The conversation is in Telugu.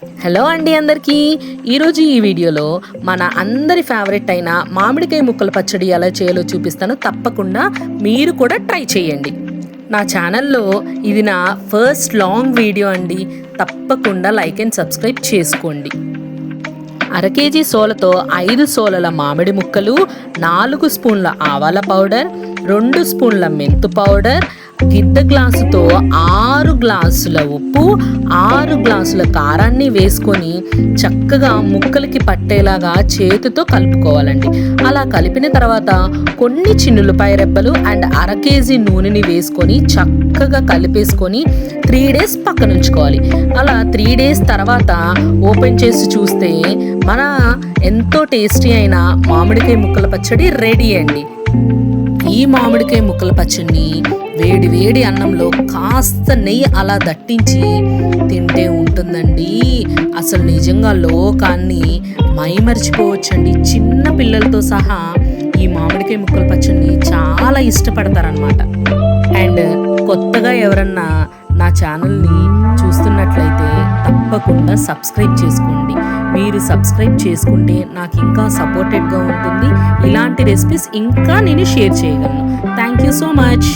హలో అండి అందరికీ. ఈరోజు ఈ వీడియోలో మన అందరి ఫేవరెట్ అయిన మామిడికాయ ముక్కల పచ్చడి ఎలా చేయాలో చూపిస్తాను. తప్పకుండా మీరు కూడా ట్రై చేయండి. నా ఛానల్లో ఇది నా ఫస్ట్ లాంగ్ వీడియో అండి. తప్పకుండా లైక్ అండ్ సబ్స్క్రైబ్ చేసుకోండి. 1/2 కేజీ సోలతో 5 సోలల మామిడి ముక్కలు, 4 స్పూన్ల ఆవాల పౌడర్, 2 స్పూన్ల మెంతు పౌడర్, గిద్ద గ్లాసుతో 6 గ్లాసుల ఉప్పు, 6 గ్లాసుల కారాన్ని వేసుకొని చక్కగా ముక్కలకి పట్టేలాగా చేతితో కలుపుకోవాలండి. అలా కలిపిన తర్వాత కొన్ని చిన్నులపాయ రెబ్బలు అండ్ 1/2 కేజీ నూనెని వేసుకొని చక్కగా కలిపేసుకొని 3 డేస్ పక్కన ఉంచుకోవాలి. అలా 3 డేస్ తర్వాత ఓపెన్ చేసి చూస్తే మన ఎంతో టేస్టీ అయిన మామిడికాయ ముక్కల పచ్చడి రెడీ అండి. ఈ మామిడికాయ ముక్కల పచ్చడిని వేడి వేడి అన్నంలో కాస్త నెయ్యి అలా దట్టించి తింటే ఉంటుందండి. అసలు నిజంగా లోకాన్ని మైమరిచిపోవచ్చండి. చిన్న పిల్లలతో సహా ఈ మామిడికాయ ముక్కల పచ్చడిని చాలా ఇష్టపడతారనమాట. అండ్ కొత్తగా ఎవరన్నా నా ఛానల్ని చూస్తున్నట్లయితే తప్పకుండా సబ్స్క్రైబ్ చేసుకోండి. మీరు సబ్స్క్రైబ్ చేసుకుంటే నాకు ఇంకా సపోర్టెడ్గా ఉంటుంది. ఇలాంటి రెసిపీస్ ఇంకా నేను షేర్ చేయగలను. Thank you so much.